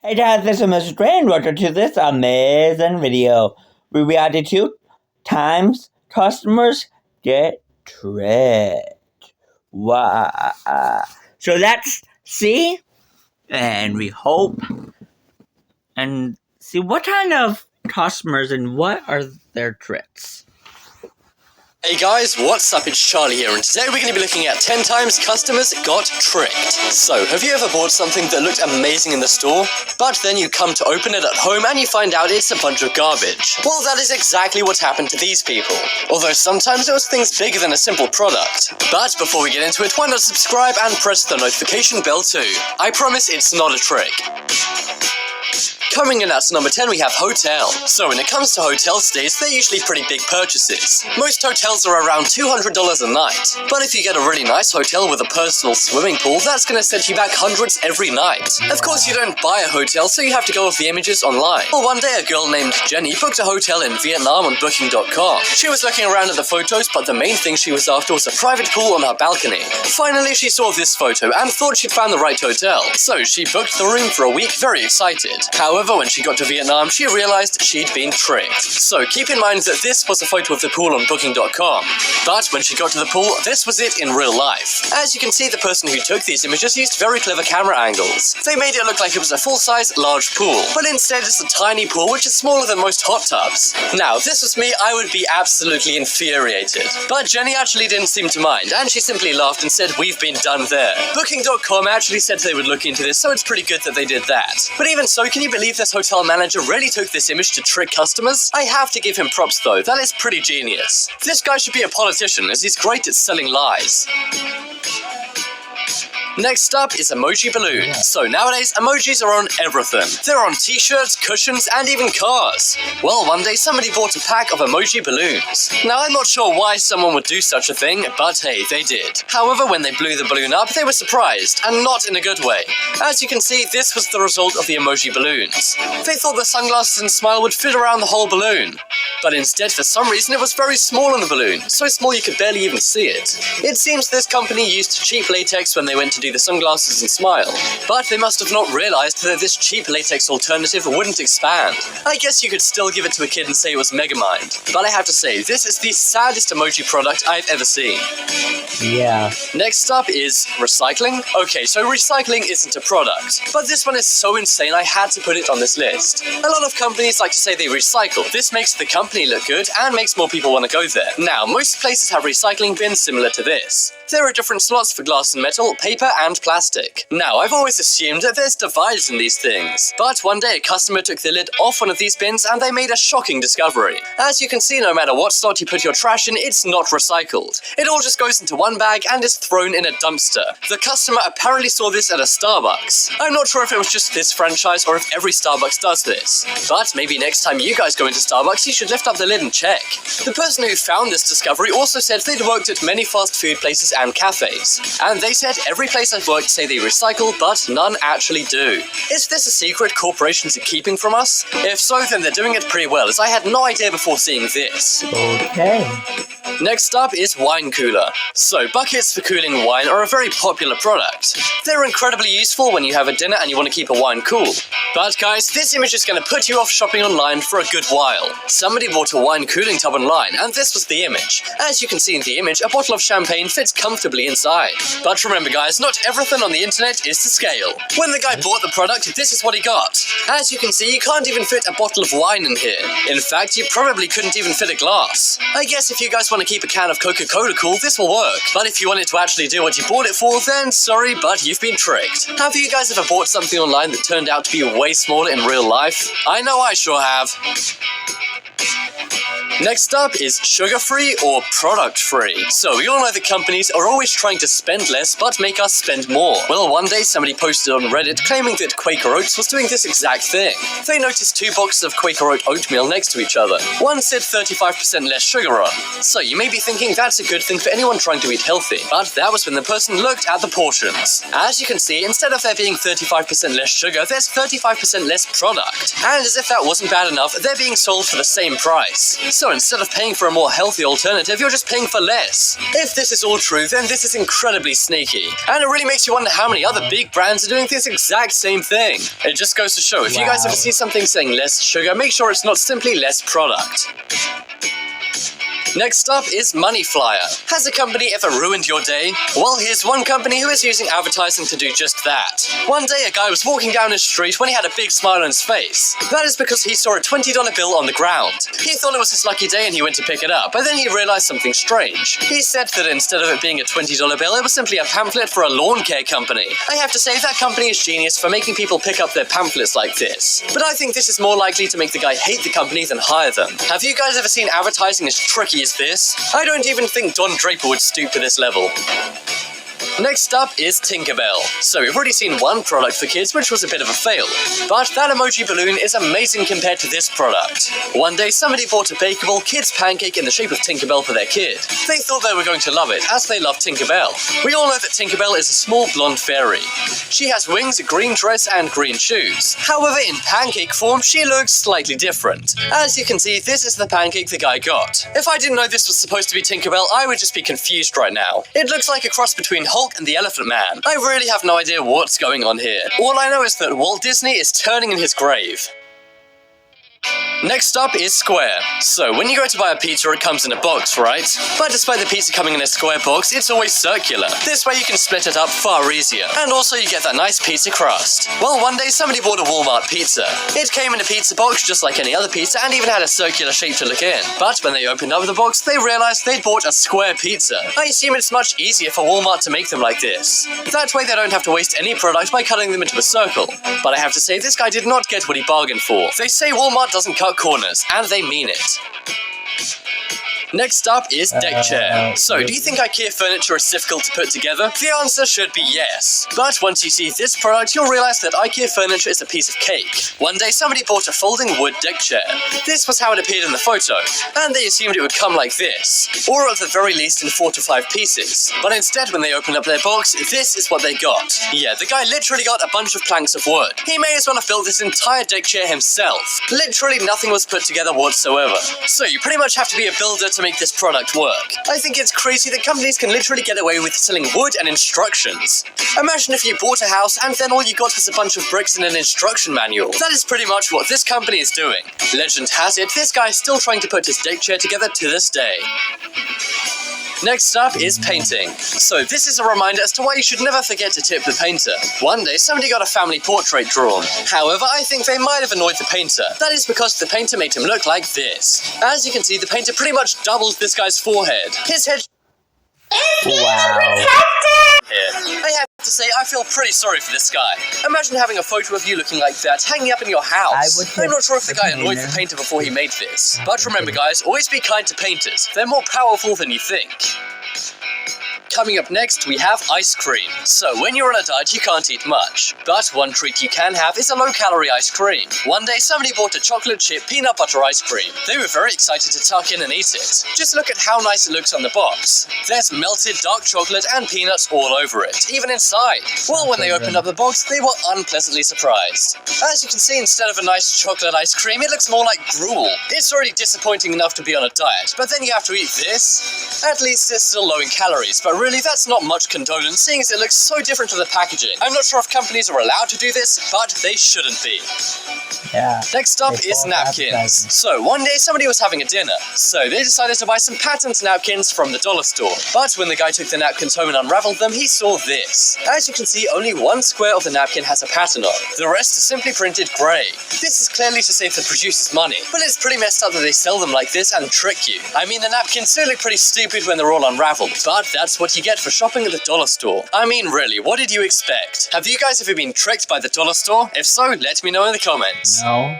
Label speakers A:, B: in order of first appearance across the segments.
A: Hey guys, this is Mr. Train. Welcome to this amazing video where we added 2 times customers get tricked. Wow. So let's see and we hope and see what kind of customers and what are their tricks.
B: Hey guys, what's up? It's Charlie here, and today we're going to be looking at 10 times customers got tricked. So, have you ever bought something that looked amazing in the store, but then you come to open it at home and you find out it's a bunch of garbage? Well, that is exactly what happened to these people. Although sometimes it was things bigger than a simple product. But before we get into it, why not subscribe and press the notification bell too? I promise it's not a trick. Coming in at number 10, we have hotel. So when it comes to hotel stays, they're usually pretty big purchases. Most hotels are around $200 a night. But if you get a really nice hotel with a personal swimming pool, that's going to set you back hundreds every night. Of course, you don't buy a hotel, so you have to go with the images online. Well, one day a girl named Jenny booked a hotel in Vietnam on Booking.com. She was looking around at the photos, but the main thing she was after was a private pool on her balcony. Finally, she saw this photo and thought she'd found the right hotel. So she booked the room for a week, very excited. However, when she got to Vietnam, she realized she'd been tricked. So keep in mind that this was a photo of the pool on Booking.com. But when she got to the pool, this was it in real life. As you can see, the person who took these images used very clever camera angles. They made it look like it was a full-size, large pool. But instead, it's a tiny pool, which is smaller than most hot tubs. Now, if this was me, I would be absolutely infuriated. But Jenny actually didn't seem to mind, and she simply laughed and said, "We've been done there." Booking.com actually said they would look into this, so it's pretty good that they did that. But even so, can you believe this hotel manager really took this image to trick customers? I have to give him props though, that is pretty genius. This guy should be a politician, as he's great at selling lies. Next up is emoji balloons. So nowadays, emojis are on everything. They're on t-shirts, cushions, and even cars. Well, one day somebody bought a pack of emoji balloons. Now, I'm not sure why someone would do such a thing, but hey, they did. However, when they blew the balloon up, they were surprised, and not in a good way. As you can see, this was the result of the emoji balloons. They thought the sunglasses and smile would fit around the whole balloon. But instead, for some reason, it was very small on the balloon, so small you could barely even see it. It seems this company used cheap latex when they went to do the sunglasses and smile, but they must have not realized that this cheap latex alternative wouldn't expand. I guess you could still give it to a kid and say it was Megamind, but I have to say, this is the saddest emoji product I've ever seen.
A: Yeah.
B: Next up is recycling. Okay, so recycling isn't a product, but this one is so insane I had to put it on this list. A lot of companies like to say they recycle. This makes the company look good and makes more people want to go there. Now, most places have recycling bins similar to this. There are different slots for glass and metal, paper and plastic. Now, I've always assumed that there's divides in these things, but one day a customer took the lid off one of these bins and they made a shocking discovery. As you can see, no matter what slot you put your trash in, it's not recycled. It all just goes into one bag and is thrown in a dumpster. The customer apparently saw this at a Starbucks. I'm not sure if it was just this franchise or if every Starbucks does this, but maybe next time you guys go into Starbucks, you should lift up the lid and check. The person who found this discovery also said they'd worked at many fast food places and cafes, and they said every place I've worked say they recycle, but none actually do. Is this a secret corporations are keeping from us? If so, then they're doing it pretty well, as I had no idea before seeing this.
A: Okay.
B: Next up is wine cooler. So buckets for cooling wine are a very popular product. They're incredibly useful when you have a dinner and you want to keep a wine cool. But guys, this image is going to put you off shopping online for a good while. Somebody bought a wine cooling tub online, and this was the image. As you can see in the image, a bottle of champagne fits comfortably inside. But remember guys, not everything on the internet is to scale. When the guy bought the product, this is what he got. As you can see, you can't even fit a bottle of wine in here. In fact, you probably couldn't even fit a glass. I guess if you guys want to keep a can of Coca-Cola cool, this will work. But if you want it to actually do what you bought it for, then sorry, but you've been tricked. Have you guys ever bought something online that turned out to be way smaller in real life? I know I sure have. Next up is sugar-free or product-free. So we all know that companies are always trying to spend less but make us spend more. Well, one day somebody posted on Reddit claiming that Quaker Oats was doing this exact thing. They noticed 2 boxes of Quaker Oat oatmeal next to each other. One said 35% less sugar on. So you may be thinking that's a good thing for anyone trying to eat healthy. But that was when the person looked at the portions. As you can see, instead of there being 35% less sugar, there's 35% less product. And as if that wasn't bad enough, they're being sold for the same price. So instead of paying for a more healthy alternative, you're just paying for less. If this is all true, then this is incredibly sneaky. And it really makes you wonder how many other big brands are doing this exact same thing. It just goes to show, if you guys ever see something saying less sugar, make sure it's not simply less product. Next up is Money Flyer. Has a company ever ruined your day? Well, here's one company who is using advertising to do just that. One day, a guy was walking down his street when he had a big smile on his face. That is because he saw a $20 bill on the ground. He thought it was his lucky day and he went to pick it up, but then he realized something strange. He said that instead of it being a $20 bill, it was simply a pamphlet for a lawn care company. I have to say, that company is genius for making people pick up their pamphlets like this. But I think this is more likely to make the guy hate the company than hire them. Have you guys ever seen advertising as tricky as this? I don't even think Don Draper would stoop to this level. Next up is Tinkerbell. So we've already seen one product for kids, which was a bit of a fail. But that emoji balloon is amazing compared to this product. One day somebody bought a bakeable kids pancake in the shape of Tinkerbell for their kid. They thought they were going to love it, as they love Tinkerbell. We all know that Tinkerbell is a small blonde fairy. She has wings, a green dress, and green shoes. However, in pancake form, she looks slightly different. As you can see, this is the pancake the guy got. If I didn't know this was supposed to be Tinkerbell, I would just be confused right now. It looks like a cross between Hulk and the Elephant Man. I really have no idea what's going on here. All I know is that Walt Disney is turning in his grave. Next up is Square. So when you go to buy a pizza, it comes in a box, right? But despite the pizza coming in a square box, it's always circular. This way you can split it up far easier. And also you get that nice pizza crust. Well, one day somebody bought a Walmart pizza. It came in a pizza box just like any other pizza and even had a circular shape to look in. But when they opened up the box, they realized they'd bought a square pizza. I assume it's much easier for Walmart to make them like this. That way they don't have to waste any product by cutting them into a circle. But I have to say, this guy did not get what he bargained for. They say Walmart doesn't cut corners, and they mean it. Next up is deck chair. So, do you think IKEA furniture is difficult to put together? The answer should be yes. But once you see this product, you'll realize that IKEA furniture is a piece of cake. One day somebody bought a folding wood deck chair. This was how it appeared in the photo, and they assumed it would come like this, or at the very least in 4 to 5 pieces. But instead, when they opened up their box, this is what they got. Yeah, the guy literally got a bunch of planks of wood. He may as well have built this entire deck chair himself. Literally nothing was put together whatsoever. So you pretty much have to be a builder to make this product work. I think it's crazy that companies can literally get away with selling wood and instructions. Imagine if you bought a house and then all you got was a bunch of bricks and an instruction manual. That is pretty much what this company is doing. Legend has it, this guy is still trying to put his deck chair together to this day. Next up is painting. So this is a reminder as to why you should never forget to tip the painter. One day somebody got a family portrait drawn. However, I think they might have annoyed the painter. That is because the painter made him look like this. As you can see, the painter pretty much doubled this guy's forehead. His head...
A: Wow.
B: I have to say, I feel pretty sorry for this guy. Imagine having a photo of you looking like that hanging up in your house. I'm not sure if the guy annoyed the painter before he made this. But remember guys, always be kind to painters. They're more powerful than you think. Coming up next, we have ice cream. So when you're on a diet, you can't eat much. But one treat you can have is a low-calorie ice cream. One day, somebody bought a chocolate chip peanut butter ice cream. They were very excited to tuck in and eat it. Just look at how nice it looks on the box. There's melted dark chocolate and peanuts all over it, even inside. Well, when they opened up the box, they were unpleasantly surprised. As you can see, instead of a nice chocolate ice cream, it looks more like gruel. It's already disappointing enough to be on a diet, but then you have to eat this? At least it's still low in calories, but really that's not much condolence, seeing as it looks so different to the packaging. I'm not sure if companies are allowed to do this, but they shouldn't be.
A: Yeah.
B: Next up is napkins. So one day somebody was having a dinner, so they decided to buy some patent napkins from the dollar store. But when the guy took the napkins home and unraveled them, he saw this. As you can see, only one square of the napkin has a pattern on. The rest is simply printed grey. This is clearly to save the producers money, but it's pretty messed up that they sell them like this and trick you. I mean, the napkins do look pretty stupid when they're all unraveled, but that's what you get for shopping at the dollar store. I mean, really, what did you expect? Have you guys ever been tricked by the dollar store? If so, let me know in the comments.
A: No.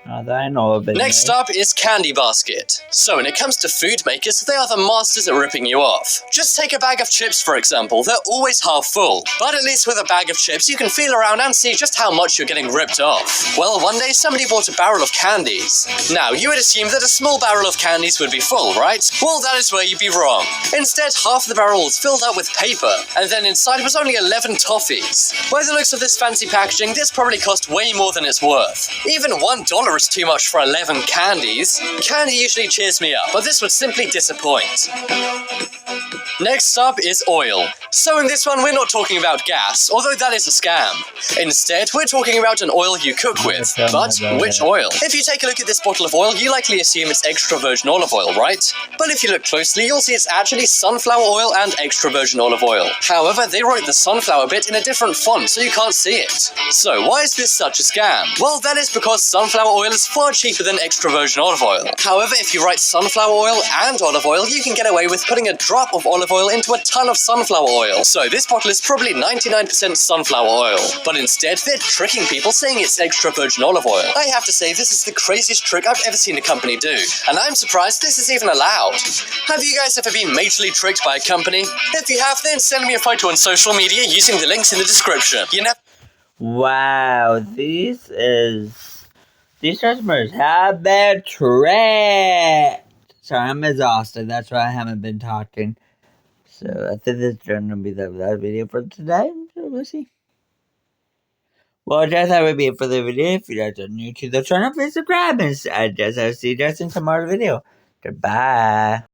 A: Not that I know of it.
B: Next up is Candy Basket. So when it comes to food makers, they are the masters at ripping you off. Just take a bag of chips, for example. They're always half full. But at least with a bag of chips, you can feel around and see just how much you're getting ripped off. Well, one day somebody bought a barrel of candies. Now, you would assume that a small barrel of candies would be full, right? Well, that is where you'd be wrong. Instead, half the barrel was filled up with paper, and then inside was only 11 toffees. By the looks of this fancy packaging, this probably cost way more than it's worth. Even $1 sugar is too much for 11 candies. Candy usually cheers me up, but this would simply disappoint. Next up is oil. So in this one, we're not talking about gas, although that is a scam. Instead, we're talking about an oil you cook with. But which oil? If you take a look at this bottle of oil, you likely assume it's extra virgin olive oil, right? But if you look closely, you'll see it's actually sunflower oil and extra virgin olive oil. However, they wrote the sunflower bit in a different font, so you can't see it. So why is this such a scam? Well, that is because sunflower oil is far cheaper than extra virgin olive oil. However, if you write sunflower oil and olive oil, you can get away with putting a drop of olive oil into a ton of sunflower oil. So this bottle is probably 99% sunflower oil. But instead, they're tricking people saying it's extra virgin olive oil. I have to say, this is the craziest trick I've ever seen a company do. And I'm surprised this is even allowed. Have you guys ever been majorly tricked by a company? If you have, then send me a photo on social media using the links in the description.
A: Wow, these customers have been tricked. Sorry, I'm exhausted. That's why I haven't been talking. So I think this is going to be the last video for today. So we'll see. Well, that would be it for the video. If you guys are new to the channel, please subscribe. And I will see you guys in tomorrow's video. Goodbye.